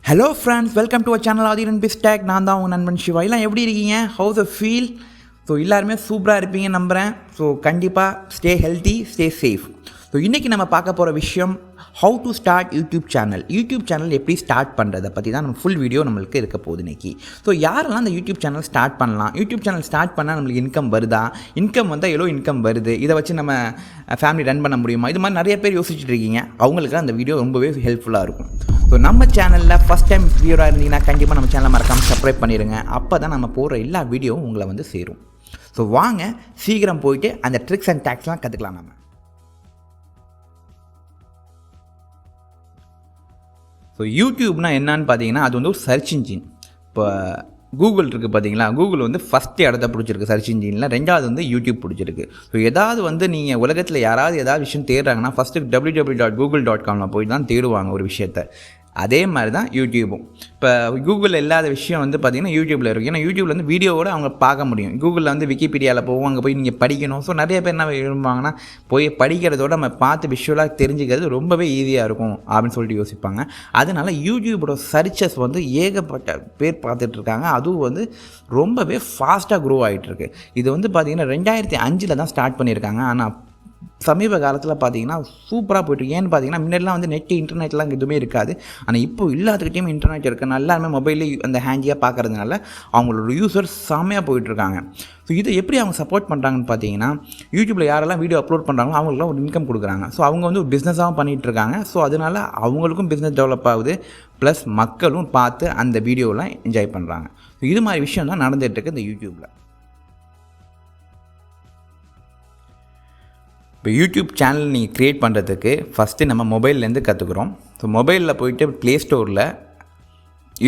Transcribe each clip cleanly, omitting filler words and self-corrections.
Hello friends, welcome to our channel Adhiran Bistec. நான் தான் உங்கள் நண்பன் சிவா. எல்லாம் எப்படி இருக்கீங்க? How's the feel? ஸோ எல்லாருமே சூப்பராக இருப்பீங்க நம்புகிறேன். ஸோ கண்டிப்பாக stay healthy, stay safe. So இன்றைக்கி நம்ம பார்க்க போகிற விஷயம் how to start YouTube channel எப்படி ஸ்டார்ட் பண்ணுறதை பற்றி தான் நம்ம ஃபுல் வீடியோ நம்மளுக்கு இருக்க போகுது இன்றைக்கி. ஸோ யாரெல்லாம் அந்த யூடியூப் சேனல் ஸ்டார்ட் பண்ணலாம், யூடியூப் சேனல் ஸ்டார்ட் பண்ணால் நம்மளுக்கு இன்கம் வருதா, இன்கம் வந்தால் எவ்வளோ இன்கம் வருது, இதை வச்சு நம்ம ஃபேமிலி ரன் பண்ண முடியுமா, இது மாதிரி நிறைய பேர் யோசிச்சுட்டு இருக்கீங்க. அவங்களுக்கு அந்த வீடியோ ரொம்பவே ஹெல்ப்ஃபுல்லாக இருக்கும். ஸோ நம்ம சேனலில் ஃபஸ்ட் டைம் வியூராக இருந்தீங்கன்னா கண்டிப்பாக நம்ம சேனலை மறக்காமல் சப்ஸ்கிரைப் பண்ணிடுங்க. அப்போ தான் நம்ம போகிற எல்லா வீடியோவும் உங்களை வந்து சேரும். ஸோ வாங்க சீக்கிரம் போயிட்டு அந்த ட்ரிக்ஸ் அண்ட் டேக்ஸ்லாம் கற்றுக்கலாம். நம்ம ஸோ யூடியூப்னா என்னன்னு பார்த்தீங்கன்னா அது வந்து ஒரு சர்ச் இன்ஜின். இப்போ கூகுள் இருக்குது பார்த்தீங்களா, கூகுள் வந்து ஃபஸ்ட்டு இடத்த பிடிச்சிருக்கு சர்ச் இன்ஜினில், ரெண்டாவது வந்து யூடியூப் பிடிச்சிருக்கு. ஸோ ஏதாவது வந்து நீங்கள் உலகத்தில் யாராவது ஏதாவது விஷயம் தேடுறாங்கன்னா ஃபஸ்ட்டு www.google.com போய் தான் தேடுவாங்க ஒரு விஷயத்தை. அதே மாதிரி தான் யூடியூபும். இப்போ கூகுளில் இல்லாத விஷயம் வந்து பார்த்திங்கன்னா யூடியூப்பில் இருக்குது. ஏன்னா யூடியூப்பில் வந்து வீடியோவோடு அவங்க பார்க்க முடியும். கூகுளில் வந்து விக்கிபீடியாவில் போவோம், அங்கே போய் நீங்கள் படிக்கணும். ஸோ நிறைய பேர் என்ன விரும்புவாங்கன்னா போய் படிக்கிறதோட நம்ம பார்த்து விஷுவலாக தெரிஞ்சுக்கிறது ரொம்பவே ஈஸியாக இருக்கும் அப்படின்னு சொல்லிட்டு யோசிப்பாங்க. அதனால் யூடியூபோட சர்ச்சஸ் வந்து ஏகப்பட்ட பேர் பார்த்துட்ருக்காங்க. அதுவும் வந்து ரொம்பவே ஃபாஸ்ட்டாக க்ரோ ஆகிட்டுருக்கு. இது வந்து பார்த்திங்கன்னா 2005 தான் ஸ்டார்ட் பண்ணியிருக்காங்க. ஆனால் சமீப காலத்தில் பார்த்தீங்கன்னா சூப்பராக போய்ட்டு. ஏன்னு பார்த்தீங்கன்னா முன்னாடிலாம் வந்து இன்டர்நெட்லாம் எதுவுமே இருக்காது. ஆனால் இப்போ எல்லாத்துக்கிட்டையும் இன்டர்நெட் இருக்குது. எல்லாருமே மொபைலே அந்த ஹேண்டியாக பார்க்குறதுனால அவங்களோட யூசர்ஸ் செம்மையாக போயிட்டுருக்காங்க. ஸோ இதை எப்படி அவங்க சப்போர்ட் பண்ணுறாங்கன்னு பார்த்தீங்கன்னா யூடியூப்பில் யாரெல்லாம் வீடியோ அப்லோட் பண்ணுறாங்களோ அவங்களுக்குலாம் ஒரு இன்கம் கொடுக்குறாங்க. ஸோ அவங்க வந்து ஒரு பிஸ்னஸாகவும் பண்ணிகிட்ருக்காங்க. ஸோ அதனால் அவங்களுக்கும் பிஸ்னஸ் டெவலப் ஆகுது, ப்ளஸ் மக்களும் பார்த்து அந்த வீடியோலாம் என்ஜாய் பண்ணுறாங்க. ஸோ இது மாதிரி விஷயம் தான் நடந்துகிட்ருக்கு இந்த யூடியூப்பில். இப்போ யூடியூப் சேனல் நீங்கள் க்ரியேட் பண்ணுறதுக்கு ஃபஸ்ட்டு நம்ம மொபைல்லேருந்து கற்றுக்குறோம். ஸோ மொபைலில் போய்ட்டு ப்ளே ஸ்டோரில்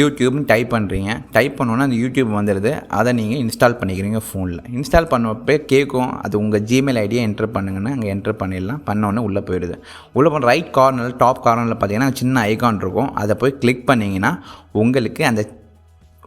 யூடியூப்னு டைப் பண்ணுறீங்க. டைப் பண்ணோன்னா அந்த யூடியூப் வந்துடுது. அதை நீங்கள் இன்ஸ்டால் பண்ணிக்கிறீங்க ஃபோனில். இன்ஸ்டால் பண்ணப்போ கேட்கும், அது உங்கள் ஜிமெயில் ஐடியை என்ட்ரு பண்ணுங்கன்னா அங்கே என்ட்ரு பண்ணிடலாம். பண்ணோன்னே உள்ளே போயிடுது. உள்ளே போன ரைட் கார்னரில் டாப் கார்னரில் பார்த்தீங்கன்னா சின்ன ஐகான் இருக்கும். அதை போய் கிளிக் பண்ணிங்கன்னா உங்களுக்கு அந்த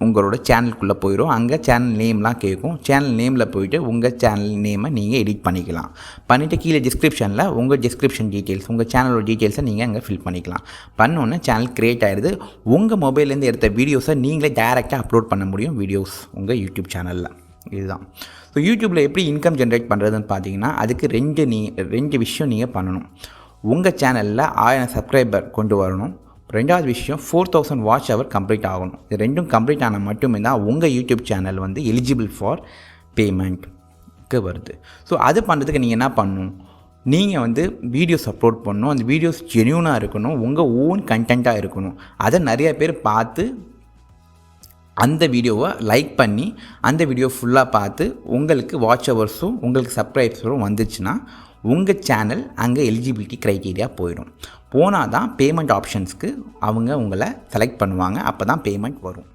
உங்களோட சேனலுக்குள்ளே போயிடும். அங்கே சேனல் நேம்லாம் கேட்கும். சேனல் நேமில் போய்ட்டு உங்கள் சேனல் நேமை நீங்கள் எடிட் பண்ணிக்கலாம். பண்ணிவிட்டு கீழே டிஸ்கிரிப்ஷனில் உங்கள் டிஸ்கிரிப்ஷன் டீட்டெயில்ஸ், உங்கள் சேனலோட டீட்டெயில்ஸை நீங்கள் அங்கே ஃபில் பண்ணிக்கலாம். பண்ணோன்னே சேனல் க்ரியேட் ஆகிடுது. உங்கள் மொபைல்லேருந்து எடுத்த வீடியோஸை நீங்களே டைரெக்டாக அப்லோட் பண்ண முடியும் வீடியோஸ் உங்கள் யூடியூப் சேனலில். இதுதான். ஸோ யூடியூப்பில் எப்படி இன்கம் ஜென்ரேட் பண்ணுறதுன்னு பார்த்தீங்கன்னா அதுக்கு ரெண்டு விஷயம் நீங்கள் பண்ணணும். உங்கள் சேனலில் 1000 சப்ஸ்கிரைபர் கொண்டு வரணும். ரெண்டாவது விஷயம் 4000 வாட்ச் ஹவர் கம்ப்ளீட் ஆகணும். இது ரெண்டும் கம்ப்ளீட் ஆனால் மட்டுமே தான் உங்கள் யூடியூப் சேனல் வந்து எலிஜிபிள் ஃபார் பேமெண்ட்க்கு வருது. ஸோ அது பண்ணுறதுக்கு நீங்கள் என்ன பண்ணணும், நீங்கள் வந்து வீடியோஸ் அப்லோட் பண்ணணும். அந்த வீடியோஸ் ஜென்யூனாக இருக்கணும், உங்கள் ஓன் கண்டென்ட்டாக இருக்கணும். அதை நிறைய பேர் பார்த்து அந்த வீடியோவை லைக் பண்ணி அந்த வீடியோ ஃபுல்லாக பார்த்து உங்களுக்கு வாட்ச் ஹவர்ஸும் உங்களுக்கு சப்ஸ்கிரைபர்ஸும் வந்துச்சுன்னா உங்கள் சேனல் அங்கே எலிஜிபிலிட்டி க்ரைட்டீரியா போயிடும். போனால் தான் பேமெண்ட் ஆப்ஷன்ஸ்க்கு அவங்க உங்களை செலக்ட் பண்ணுவாங்க. அப்போ தான் பேமெண்ட் வரும்.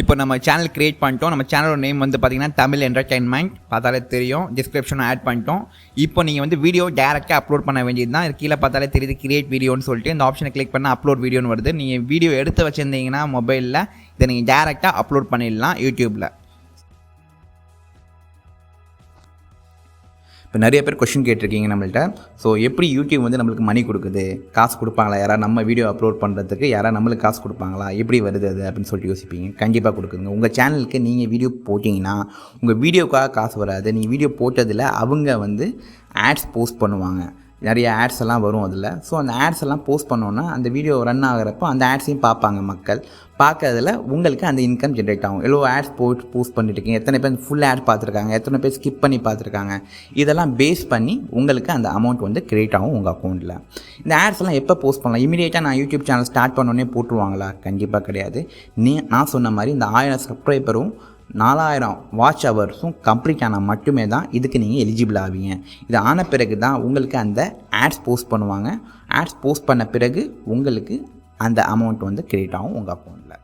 இப்போ நம்ம சேனல் க்ரியேட் பண்ணிட்டோம். நம்ம சேனலோட நேம் வந்து பார்த்திங்கன்னா தமிழ் என்டர்டைன்மெண்ட், பார்த்தாலே தெரியும். டிஸ்கிரிப்ஷனும் ஆட் பண்ணிட்டோம். இப்போ நீங்கள் வந்து வீடியோ டேரெக்டாக அப்லோட் பண்ண வேண்டியது தான். கீழே பார்த்தாலே தெரியுது கிரியேட் வீடியோன்னு சொல்லிட்டு. இந்த ஆப்ஷனை கிளிக் பண்ணால் அப்லோட் வீடியோன்னு வருது. நீங்கள் வீடியோ எடுத்து வச்சுருந்தீங்கன்னா மொபைலில் இதை நீங்கள் டேரெக்டாக அப்லோட் பண்ணிடலாம் யூடியூப்பில். இப்போ நிறைய பேர் கொஷின் கேட்டிருக்கீங்க நம்மள்கிட்ட. ஸோ எப்படி யூடியூப் வந்து நம்மளுக்கு மணி கொடுக்குது, காசு கொடுப்பாங்களா, யாராவது நம்ம வீடியோ அப்லோட் பண்ணுறதுக்கு யாராவது நம்மளுக்கு காசு கொடுப்பாங்களா, எப்படி வருது அது அப்படின்னு சொல்லிட்டு யோசிப்பீங்க. கண்டிப்பாக கொடுக்குதுங்க. உங்கள் சேனலுக்கு நீங்கள் வீடியோ போட்டிங்கன்னா உங்கள் வீடியோக்காக காசு வராது. நீங்கள் வீடியோ போட்டதில் அவங்க வந்து ஆட்ஸ் போஸ்ட் பண்ணுவாங்க. நிறைய ஆட்ஸ் எல்லாம் வரும் அதில். ஸோ அந்த ஆட்ஸ் எல்லாம் போஸ்ட் பண்ணோன்னா அந்த வீடியோ ரன் ஆகிறப்போ அந்த ஆட்ஸையும் பார்ப்பாங்க மக்கள். பார்க்கறதுல உங்களுக்கு அந்த இன்கம் ஜென்ரேட் ஆகும். எவ்வளோ ஆட்ஸ் போஸ்ட் பண்ணிட்டுருக்கீங்க, எத்தனை பேர் ஃபுல் ஆட் பார்த்துருக்காங்க, எத்தனை பேர் ஸ்கிப் பண்ணி பார்த்துருக்காங்க, இதெல்லாம் பேஸ் பண்ணி உங்களுக்கு அந்த அமௌண்ட் வந்து கிரியேட் ஆகும் உங்கள் அக்கௌண்ட்டில். இந்த ஆட்ஸ் எல்லாம் எப்போ போஸ்ட் பண்ணலாம்? இமீடியட்டாக நான் யூடியூப் சேனல் ஸ்டார்ட் பண்ணோன்னே போட்டுருவாங்களா? கண்டிப்பாக கிடையாது. நான் சொன்ன மாதிரி இந்த 1000 சப்ஸ்கிரைபரும் 4000 வாட்ச் ஹவர்ஸும் கம்ப்ளீட் ஆனால் மட்டுமே தான் இதுக்கு நீங்கள் எலிஜிபிள் ஆவீங்க. இது ஆன பிறகு தான் உங்களுக்கு அந்த ஆட்ஸ் போஸ்ட் பண்ணுவாங்க. ஆட்ஸ் போஸ்ட் பண்ண பிறகு உங்களுக்கு அந்த அமௌண்ட் வந்து கிரியேட் ஆகும் உங்கள் அக்கௌண்ட்டில்.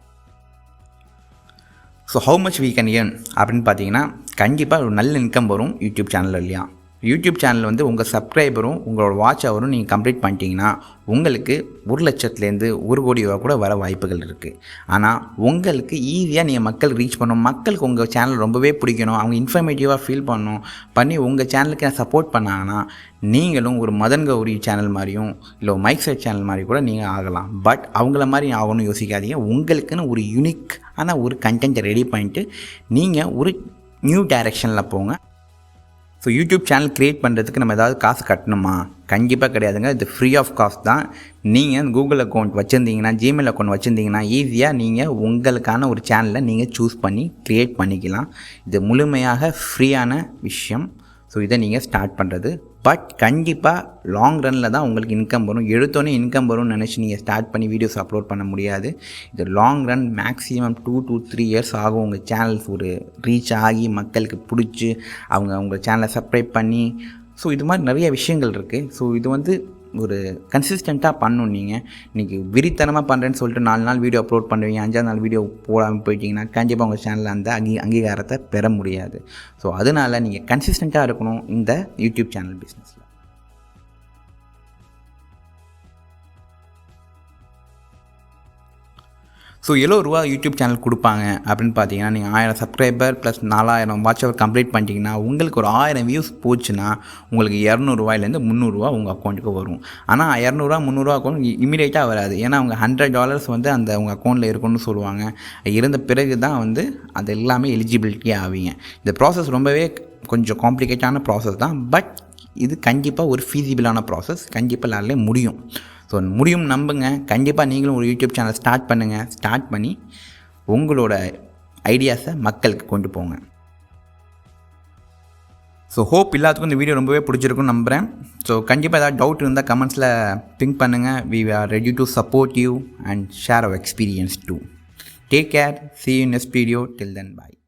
So how much we can earn அப்படின்னு பார்த்தீங்கன்னா கண்டிப்பாக ஒரு நல்ல இன்கம் வரும் யூடியூப் சேனலில் இல்லையா. யூடியூப் சேனல் வந்து உங்கள் சப்ஸ்கிரைபரும் உங்களோட வாட்ச் ஹவரும் நீங்கள் கம்ப்ளீட் பண்ணிட்டீங்கன்னா உங்களுக்கு 1,00,000லேருந்து 1,00,00,000 ரூபா கூட வர வாய்ப்புகள் இருக்குது. ஆனால் உங்களுக்கு ஈஸியாக நீங்கள் மக்கள் ரீச் பண்ணணும், மக்களுக்கு உங்கள் சேனல் ரொம்பவே பிடிக்கணும், அவங்க இன்ஃபர்மேட்டிவாக ஃபீல் பண்ணி உங்கள் சேனலுக்கு சப்போர்ட் பண்ணாங்கன்னா நீங்களும் ஒரு மதன் கௌரி சேனல் மாதிரியும் இல்லை மைக் செட் சேனல் மாதிரி கூட நீங்கள் ஆகலாம். பட் அவங்கள மாதிரி ஆகணும்னு யோசிக்காதீங்க. உங்களுக்குன்னு ஒரு யூனிக்கான ஒரு கண்டென்ட்டை ரெடி பண்ணிட்டு நீங்கள் ஒரு நியூ டைரெக்ஷனில் போங்க. ஸோ யூடியூப் சேனல் க்ரியேட் பண்ணுறதுக்கு நம்ம ஏதாவது காசு கட்டணுமா? கண்டிப்பாக கிடையாதுங்க. இது ஃப்ரீ ஆஃப் காஸ்ட் தான். நீங்கள் கூகுள் அக்கௌண்ட் வச்சுருந்தீங்கன்னா, ஜிமெயில் அக்கௌண்ட் வச்சுருந்தீங்கன்னா ஈஸியாக நீங்கள் உங்களுக்கான ஒரு சேனலை நீங்கள் சூஸ் பண்ணி க்ரியேட் பண்ணிக்கலாம். இது முழுமையாக ஃப்ரீயான விஷயம். ஸோ இதை நீங்கள் ஸ்டார்ட் பண்ணுறது. பட் கண்டிப்பாக லாங் ரனில் தான் உங்களுக்கு இன்கம் வரும். எடுத்தோன்னே இன்கம் வரும்னு நினச்சி நீங்கள் ஸ்டார்ட் பண்ணி வீடியோஸ் அப்லோட் பண்ண முடியாது. இது long run, maximum 2 to 3 years ஆகும் உங்கள் சேனல்ஸ் ஒரு ரீச் ஆகி மக்களுக்கு பிடிச்சி அவங்க உங்கள் சேனலை சப்ஸ்கிரைப் பண்ணி. ஸோ இது மாதிரி நிறைய விஷயங்கள் இருக்குது. ஸோ இது வந்து ஒரு கன்சிஸ்டண்ட்டாக பண்ணணும். நீங்கள் இன்றைக்கி விரித்தனமாக பண்ணுறேன்னு சொல்லிட்டு 4 நாள் வீடியோ அப்லோட் பண்ணுவீங்க, 5ஆவது நாள் வீடியோ போடாமல் போயிட்டீங்கன்னா கண்டிப்பாக உங்கள் சேனலில் அந்த அங்கீகாரத்தை பெற முடியாது. ஸோ அதனால் நீங்கள் கன்சிஸ்டண்ட்டாக இருக்கணும் இந்த யூடியூப் சேனல் பிஸ்னஸில். ஸோ ரூபா யூடியூப் சேனல் கொடுப்பாங்க அப்படின்னு பார்த்தீங்கன்னா, நீங்கள் 1000 subscriber plus 4000 watch hour complete பண்ணிட்டீங்கன்னா உங்களுக்கு ஒரு 1000 வியூஸ் போச்சுன்னா உங்களுக்கு $200 $300 உங்கள் அக்கௌண்ட்டுக்கு வரும். ஆனால் $200 $300 அக்கௌண்ட் இமீடியட்டாக வராது. ஏன்னா அவங்க $100 வந்து அந்த உங்கள் அக்கௌண்ட்டில் இருக்குன்னு சொல்லுவாங்க. இருந்த பிறகு தான் வந்து அது எல்லாமே எலிஜிபிலிட்டி ஆவீங்க. இந்த ப்ராசஸ் ரொம்பவே கொஞ்சம் காம்ப்ளிகேட்டான ப்ராசஸ் தான். பட் இது கண்டிப்பாக ஒரு ஃபீஸிபிளான ப்ராசஸ். கண்டிப்பாக எல்லாருலே முடியும். ஸோ முடியும், நம்புங்க. கண்டிப்பாக நீங்களும் ஒரு யூடியூப் சேனல் ஸ்டார்ட் பண்ணுங்கள். ஸ்டார்ட் பண்ணி உங்களோட ஐடியாஸை மக்களுக்கு கொண்டு போங்க. ஸோ ஹோப் எல்லாத்துக்கும் இந்த வீடியோ ரொம்பவே பிடிச்சிருக்குன்னு நம்புகிறேன். ஸோ கண்டிப்பாக ஏதாவது டவுட் இருந்தால் கமெண்ட்ஸில் திங்க் பண்ணுங்கள். We are ready to support you and share our experience too. Take care. See you in next video. Till then, bye.